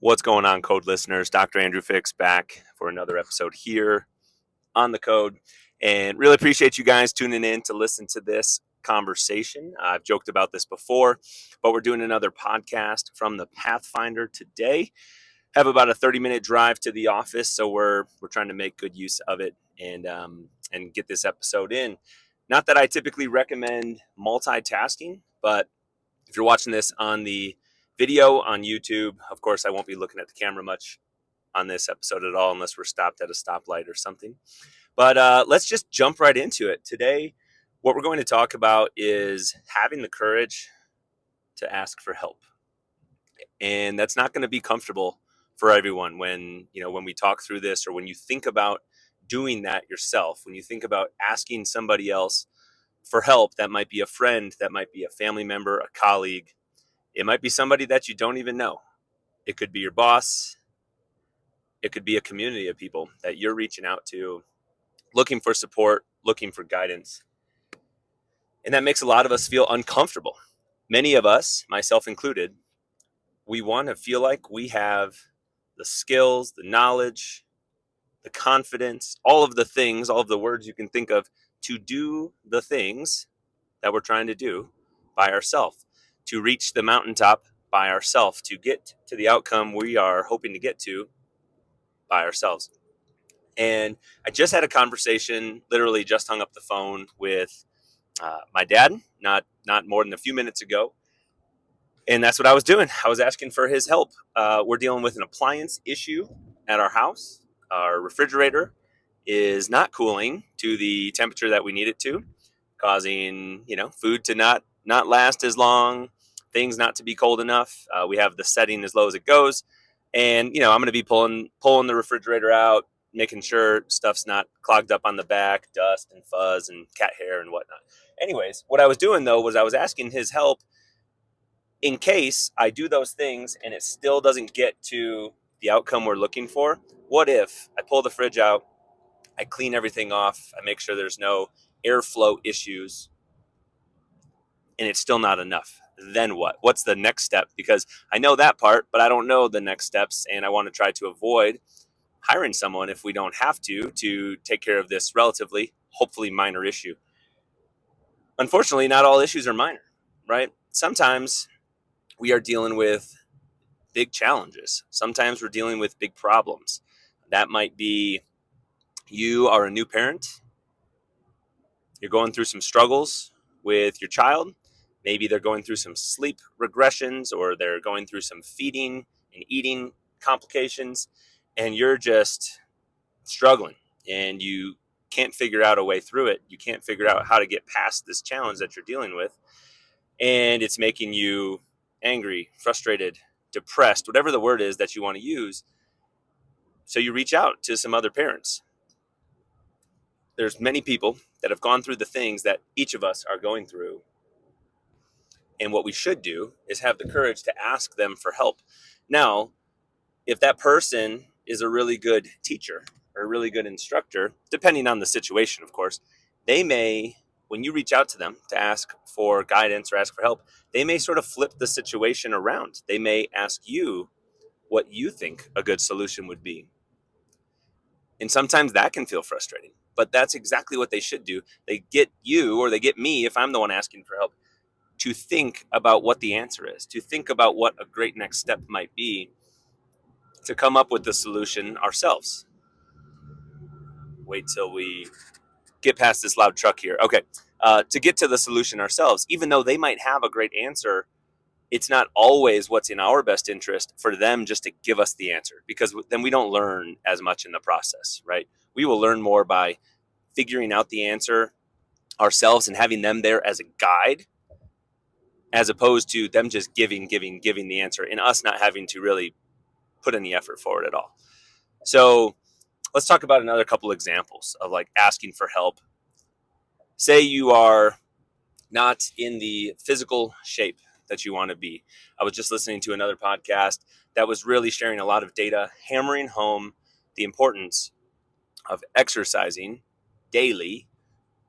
What's going on, Code listeners? Dr. Andrew Fix back for another episode here on the Code. And really appreciate you guys tuning in to listen to this conversation. I've joked about this before, but we're doing another podcast from the Pathfinder today. Have about a 30-minute drive to the office, so we're trying to make good use of it and get this episode in. Not that I typically recommend multitasking, but if you're watching this on the video on YouTube, of course, I won't be looking at the camera much on this episode at all unless we're stopped at a stoplight or something. But let's just jump right into it. Today, what we're going to talk about is having the courage to ask for help. And that's not going to be comfortable for everyone when we talk through this, or when you think about doing that yourself, when you think about asking somebody else for help. That might be a friend, that might be a family member, a colleague. It might be somebody that you don't even know. It could be your boss. It could be a community of people that you're reaching out to, looking for support, looking for guidance. And that makes a lot of us feel uncomfortable. Many of us, myself included, we want to feel like we have the skills, the knowledge, the confidence, all of the things, all of the words you can think of to do the things that we're trying to do by ourselves, to reach the mountaintop by ourselves, to get to the outcome we are hoping to get to by ourselves. And I just had a conversation, literally just hung up the phone with my dad, not more than a few minutes ago. And that's what I was doing. I was asking for his help. We're dealing with an appliance issue at our house. Our refrigerator is not cooling to the temperature that we need it to, causing food to not last as long, things not to be cold enough. We have the setting as low as it goes, and I'm going to be pulling the refrigerator out, making sure stuff's not clogged up on the back, dust and fuzz and cat hair and whatnot. Anyways, what I was doing though was I was asking his help in case I do those things and it still doesn't get to the outcome we're looking for. What if I pull the fridge out, I clean everything off, I make sure there's no airflow issues, and it's still not enough? Then what? What's the next step? Because I know that part, but I don't know the next steps, and I want to try to avoid hiring someone if we don't have to take care of this relatively, hopefully minor issue. Unfortunately, not all issues are minor, right? Sometimes we are dealing with big challenges. Sometimes we're dealing with big problems. That might be you are a new parent. You're going through some struggles with your child. Maybe they're going through some sleep regressions, or they're going through some feeding and eating complications, and you're just struggling and you can't figure out a way through it. You can't figure out how to get past this challenge that you're dealing with. And it's making you angry, frustrated, depressed, whatever the word is that you want to use. So you reach out to some other parents. There's many people that have gone through the things that each of us are going through. And what we should do is have the courage to ask them for help. Now, if that person is a really good teacher or a really good instructor, depending on the situation, of course, they may, when you reach out to them to ask for guidance or ask for help, they may sort of flip the situation around. They may ask you what you think a good solution would be. And sometimes that can feel frustrating, but that's exactly what they should do. They get you, or they get me, if I'm the one asking for help, to think about what the answer is, to think about what a great next step might be, to come up with the solution ourselves. Wait till we get past this loud truck here. Okay. To get to the solution ourselves, even though they might have a great answer, it's not always what's in our best interest for them just to give us the answer, because then we don't learn as much in the process, right? We will learn more by figuring out the answer ourselves and having them there as a guide, as opposed to them just giving the answer and us not having to really put any effort forward at all. So let's talk about another couple examples of like asking for help. Say you are not in the physical shape that you want to be. I was just listening to another podcast that was really sharing a lot of data, hammering home the importance of exercising daily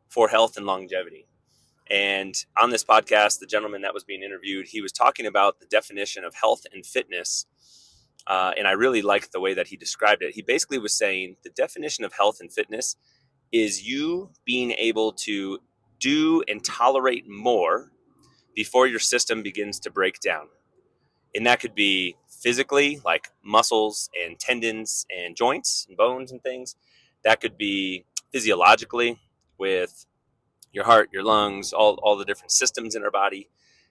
for health and longevity. And on this podcast, the gentleman that was being interviewed, he was talking about the definition of health and fitness And I really liked the way that he described it. He basically was saying the definition of health and fitness is you being able to do and tolerate more before your system begins to break down. And that could be physically, like muscles and tendons and joints and bones and things. That could be physiologically with your heart, your lungs, all the different systems in our body.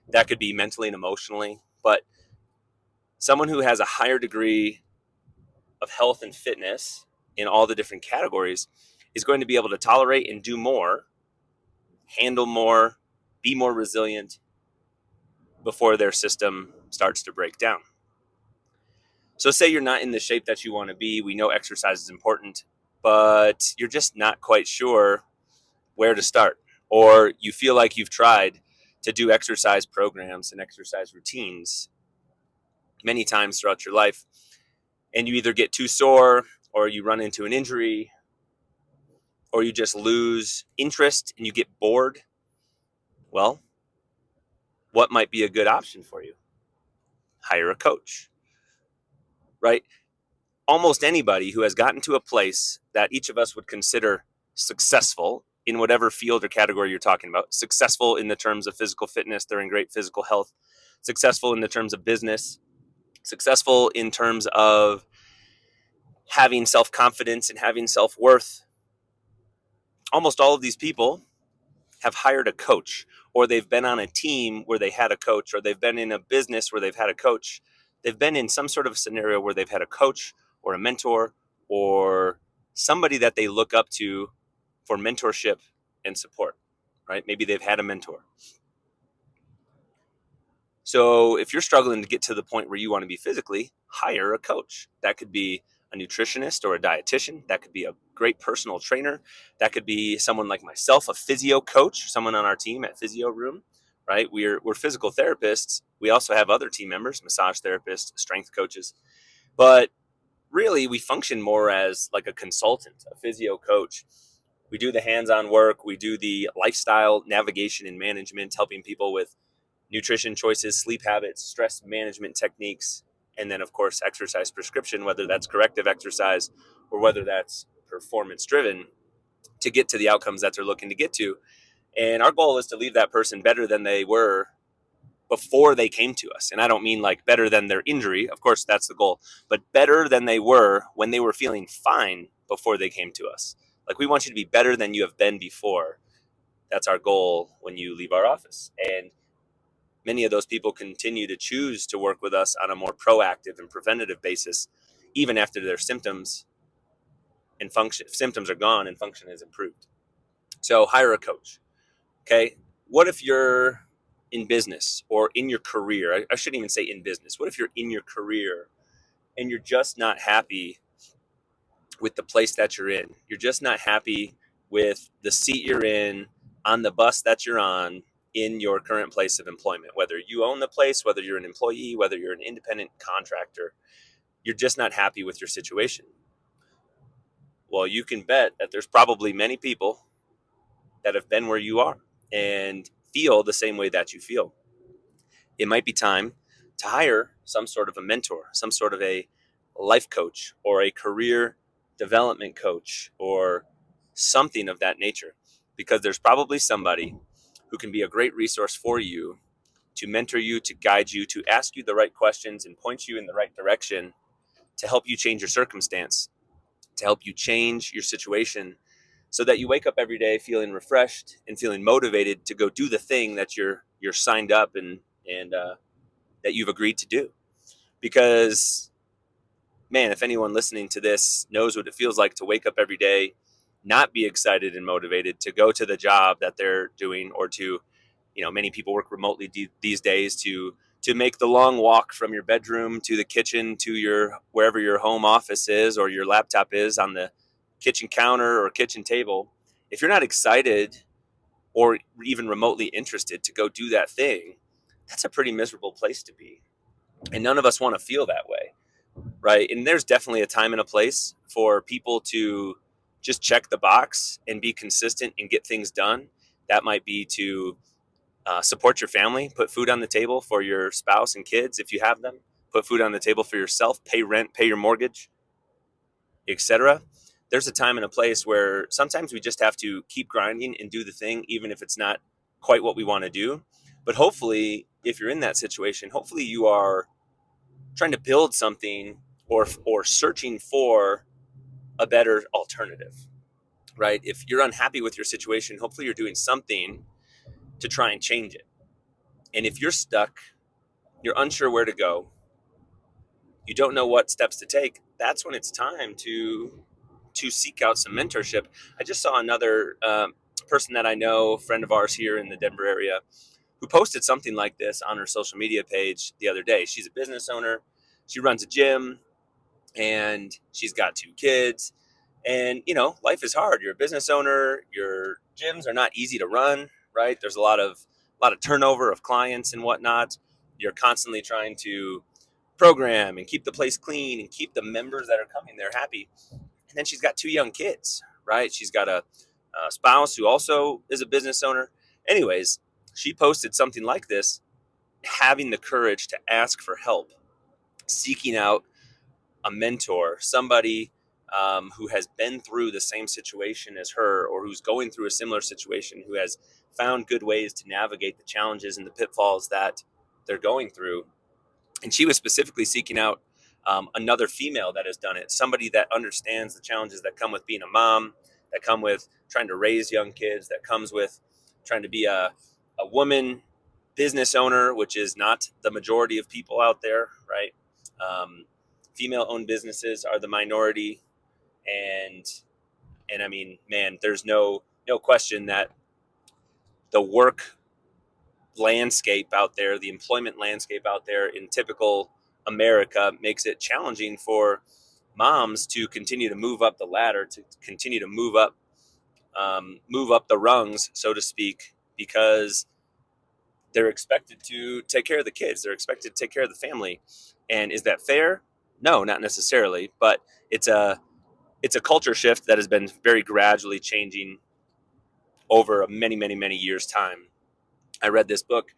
That could be mentally and emotionally. But someone who has a higher degree of health and fitness in all the different categories is going to be able to tolerate and do more, handle more, be more resilient before their system starts to break down. So say you're not in the shape that you want to be. We know exercise is important, but you're just not quite sure where to start. Or you feel like you've tried to do exercise programs and exercise routines many times throughout your life, and you either get too sore or you run into an injury or you just lose interest and you get bored. Well, what might be a good option for you? Hire a coach, right? Almost anybody who has gotten to a place that each of us would consider successful in whatever field or category you're talking about, successful in the terms of physical fitness, they're in great physical health, successful in the terms of business, successful in terms of having self-confidence and having self-worth. Almost all of these people have hired a coach, or they've been on a team where they had a coach, or they've been in a business where they've had a coach. They've been in some sort of scenario where they've had a coach or a mentor or somebody that they look up to for mentorship and support, right? Maybe they've had a mentor. So if you're struggling to get to the point where you want to be physically, hire a coach. That could be a nutritionist or a dietitian. That could be a great personal trainer. That could be someone like myself, a physio coach, someone on our team at Physio Room, right? We're physical therapists. We also have other team members, massage therapists, strength coaches. But really, we function more as like a consultant, a physio coach. We do the hands-on work. We do the lifestyle navigation and management, helping people with nutrition choices, sleep habits, stress management techniques, and then, of course, exercise prescription, whether that's corrective exercise or whether that's performance driven, to get to the outcomes that they're looking to get to. And our goal is to leave that person better than they were before they came to us. And I don't mean like better than their injury. Of course, that's the goal, but better than they were when they were feeling fine before they came to us. Like, we want you to be better than you have been before. That's our goal when you leave our office. And many of those people continue to choose to work with us on a more proactive and preventative basis, even after their symptoms are gone and function is improved. So hire a coach. Okay. What if you're in business or in your career? I shouldn't even say in business. What if you're in your career and you're just not happy with the place that you're in? You're just not happy with the seat you're in, on the bus that you're on, in your current place of employment. Whether you own the place, whether you're an employee, whether you're an independent contractor, you're just not happy with your situation. Well, you can bet that there's probably many people that have been where you are and feel the same way that you feel. It might be time to hire some sort of a mentor, some sort of a life coach or a career development coach or something of that nature, because there's probably somebody who can be a great resource for you, to mentor you, to guide you, to ask you the right questions and point you in the right direction, to help you change your circumstance, to help you change your situation, so that you wake up every day feeling refreshed and feeling motivated to go do the thing that you're signed up and that you've agreed to do. Because, man, if anyone listening to this knows what it feels like to wake up every day, not be excited and motivated to go to the job that they're doing, or to, many people work remotely these days, to make the long walk from your bedroom to the kitchen to your wherever your home office is or your laptop is on the kitchen counter or kitchen table. If you're not excited or even remotely interested to go do that thing, that's a pretty miserable place to be. And none of us want to feel that way, right? And there's definitely a time and a place for people to just check the box and be consistent and get things done. That might be to support your family, put food on the table for your spouse and kids if you have them. put food on the table for yourself, pay rent, pay your mortgage, etc. There's a time and a place where sometimes we just have to keep grinding and do the thing, even if it's not quite what we want to do. But hopefully, if you're in that situation, hopefully you are trying to build something or searching for a better alternative, right? If you're unhappy with your situation, hopefully you're doing something to try and change it. And if you're stuck, you're unsure where to go, you don't know what steps to take, that's when it's time to seek out some mentorship. I just saw another person that I know, a friend of ours here in the Denver area, who posted something like this on her social media page the other day. She's a business owner. She runs a gym and she's got 2 kids. And, life is hard. You're a business owner. Your gyms are not easy to run, right? There's a lot of turnover of clients and whatnot. You're constantly trying to program and keep the place clean and keep the members that are coming there happy. And then she's got 2 young kids, right? She's got a spouse who also is a business owner. Anyways, she posted something like this, having the courage to ask for help, seeking out a mentor, somebody who has been through the same situation as her, or who's going through a similar situation, who has found good ways to navigate the challenges and the pitfalls that they're going through. And she was specifically seeking out another female that has done it, somebody that understands the challenges that come with being a mom, that come with trying to raise young kids, that comes with trying to be a woman business owner, which is not the majority of people out there, right? Female-owned businesses are the minority, and I mean, man, there's no question that the work landscape out there, the employment landscape out there in typical America makes it challenging for moms to continue to move up the ladder, to continue to move up the rungs, so to speak, because they're expected to take care of the kids. They're expected to take care of the family. And is that fair? No, not necessarily. But it's a culture shift that has been very gradually changing over a many, many, many years' time. I read this book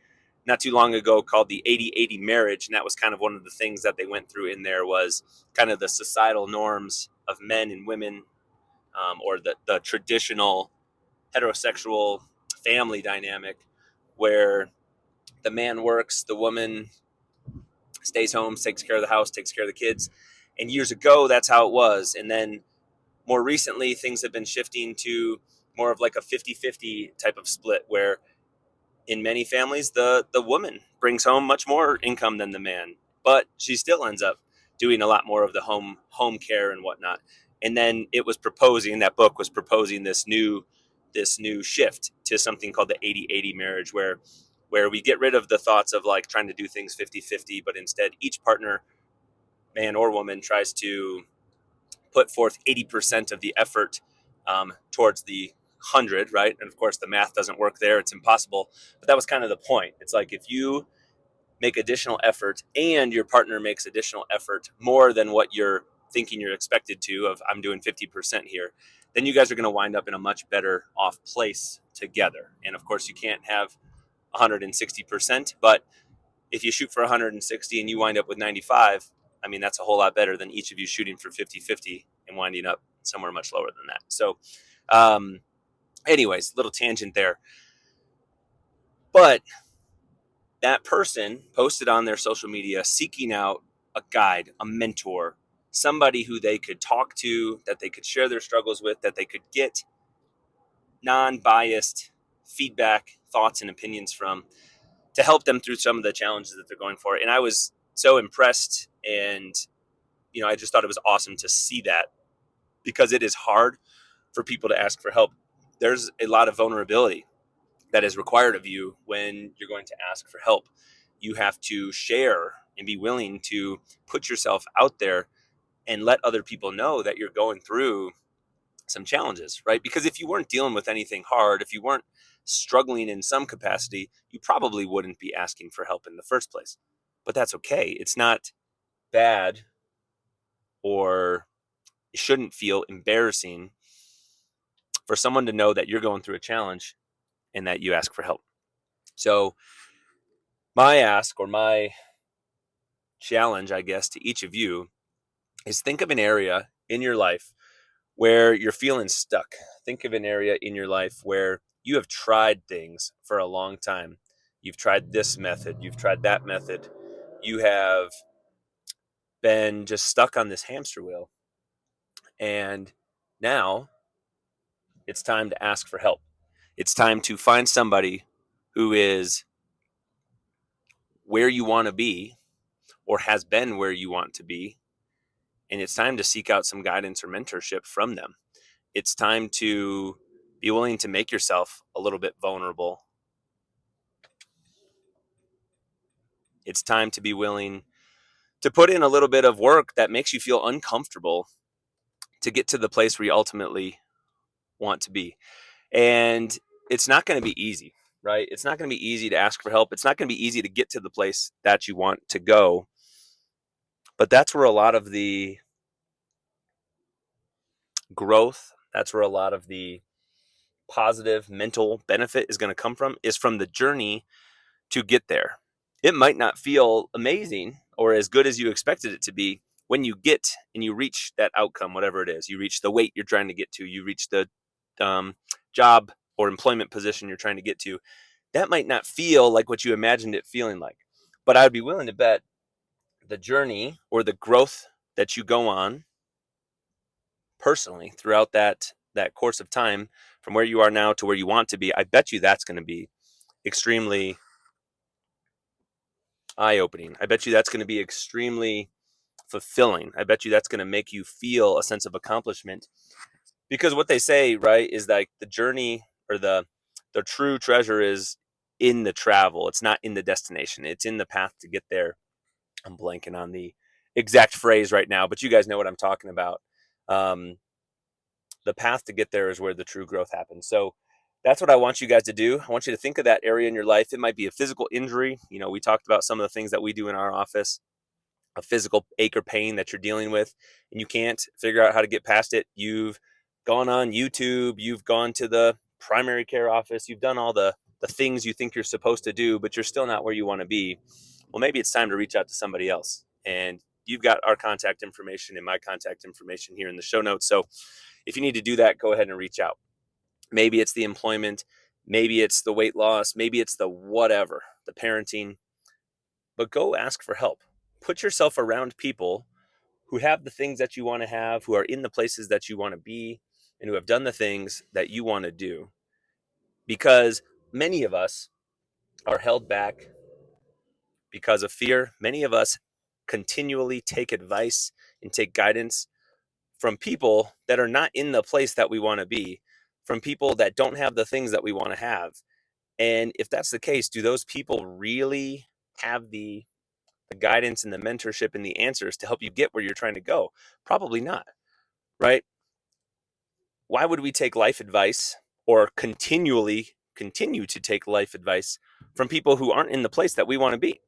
not too long ago called The 80-80 Marriage, and that was kind of one of the things that they went through in there was kind of the societal norms of men and women, or the traditional heterosexual family dynamic where the man works, the woman stays home, takes care of the house, takes care of the kids. And years ago, that's how it was. And then more recently, things have been shifting to more of like a 50-50 type of split where in many families, the woman brings home much more income than the man, but she still ends up doing a lot more of the home care and whatnot. And then that book was proposing this new shift to something called the 80-80 marriage, where we get rid of the thoughts of like trying to do things 50-50, but instead each partner, man or woman, tries to put forth 80% of the effort towards the 100, right? And of course, the math doesn't work there. It's impossible. But that was kind of the point. It's like if you make additional effort and your partner makes additional effort more than what you're thinking you're expected to, of I'm doing 50% here, then you guys are going to wind up in a much better off place together. And of course, you can't have 160%, but if you shoot for 160 and you wind up with 95, I mean, that's a whole lot better than each of you shooting for 50-50 and winding up somewhere much lower than that. So, anyways, little tangent there. But that person posted on their social media seeking out a guide, a mentor, somebody who they could talk to, that they could share their struggles with, that they could get non-biased feedback, thoughts, and opinions from, to help them through some of the challenges that they're going for. And I was so impressed, and I just thought it was awesome to see that, because it is hard for people to ask for help. There's a lot of vulnerability that is required of you when you're going to ask for help. You have to share and be willing to put yourself out there and let other people know that you're going through some challenges, right? Because if you weren't dealing with anything hard, if you weren't struggling in some capacity, you probably wouldn't be asking for help in the first place. But that's okay. It's not bad, or it shouldn't feel embarrassing for someone to know that you're going through a challenge and that you ask for help. So my ask, or my challenge, I guess, to each of you is think of an area in your life where you're feeling stuck. Think of an area in your life where you have tried things for a long time. You've tried this method, you've tried that method. You have been just stuck on this hamster wheel. And now it's time to ask for help. It's time to find somebody who is where you want to be or has been where you want to be. And it's time to seek out some guidance or mentorship from them. It's time to be willing to make yourself a little bit vulnerable. It's time to be willing to put in a little bit of work that makes you feel uncomfortable to get to the place where you ultimately want to be. And it's not going to be easy, right? It's not going to be easy to ask for help. It's not going to be easy to get to the place that you want to go. But that's where a lot of the growth, that's where a lot of the positive mental benefit is going to come from, is from the journey to get there. It might not feel amazing or as good as you expected it to be when you get and you reach that outcome, whatever it is. You reach the weight you're trying to get to, you reach the job or employment position you're trying to get to. That might not feel like what you imagined it feeling like. But I would be willing to bet the journey or the growth that you go on personally throughout that course of time from where you are now to where you want to be, I bet you that's going to be extremely eye-opening. I bet you that's going to be extremely fulfilling. I bet you that's going to make you feel a sense of accomplishment, because what they say, right, is like the journey or the true treasure is in the travel. It's not in the destination. It's in the path to get there. I'm blanking on the exact phrase right now, but you guys know what I'm talking about. The path to get there is where the true growth happens. So that's what I want you guys to do. I want you to think of that area in your life. It might be a physical injury. You know, we talked about some of the things that we do in our office, a physical ache or pain that you're dealing with, and you can't figure out how to get past it. You've gone on YouTube, you've gone to the primary care office, you've done all the things you think you're supposed to do, but you're still not where you want to be. Well, maybe it's time to reach out to somebody else. And you've got our contact information and my contact information here in the show notes. So if you need to do that, go ahead and reach out. Maybe it's the employment, maybe it's the weight loss, maybe it's the whatever, the parenting, but go ask for help. Put yourself around people who have the things that you want to have, who are in the places that you want to be, and who have done the things that you want to do. Because many of us are held back because of fear. Many of us continually take advice and take guidance from people that are not in the place that we want to be, from people that don't have the things that we want to have. And if that's the case, do those people really have the guidance and the mentorship and the answers to help you get where you're trying to go? Probably not, right? Why would we take life advice or continue to take life advice from people who aren't in the place that we want to be?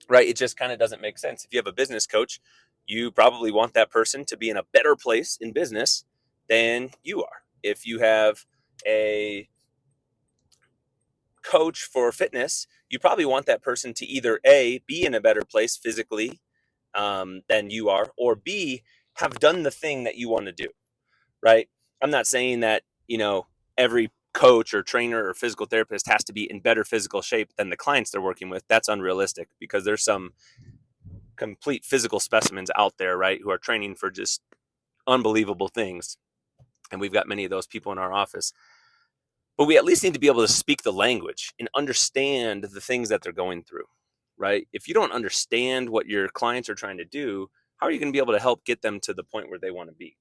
Right? It just kind of doesn't make sense. If you have a business coach, you probably want that person to be in a better place in business than you are. If you have a coach for fitness, you probably want that person to either A, be in a better place physically than you are, or B, have done the thing that you want to do, right? I'm not saying that, every coach or trainer or physical therapist has to be in better physical shape than the clients they're working with. That's unrealistic, because there's some complete physical specimens out there, right, who are training for just unbelievable things. And we've got many of those people in our office. But we at least need to be able to speak the language and understand the things that they're going through, right? If you don't understand what your clients are trying to do, how are you going to be able to help get them to the point where they want to be?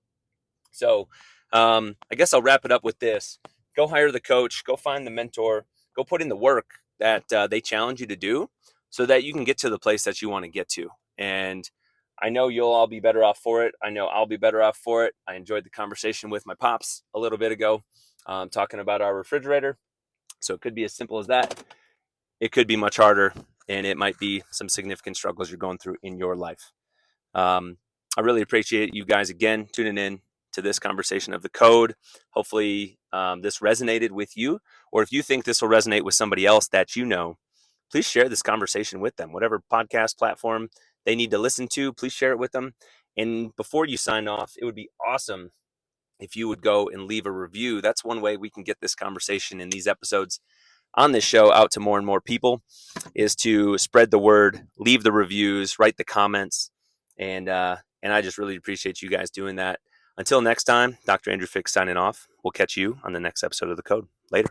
So I guess I'll wrap it up with this. Go hire the coach, go find the mentor, go put in the work that they challenge you to do so that you can get to the place that you want to get to. And I know you'll all be better off for it. I know I'll be better off for it. I enjoyed the conversation with my pops a little bit ago, talking about our refrigerator. So it could be as simple as that. It could be much harder, and it might be some significant struggles you're going through in your life. I really appreciate you guys again tuning in to this conversation of the code. Hopefully this resonated with you, or if you think this will resonate with somebody else that you know, please share this conversation with them. Whatever podcast platform they need to listen to, please share it with them. And before you sign off, it would be awesome if you would go and leave a review. That's one way we can get this conversation in these episodes on this show out to more and more people, is to spread the word, leave the reviews, write the comments, and I just really appreciate you guys doing that. Until next time, Dr. Andrew Fix signing off. We'll catch you on the next episode of The Code. Later.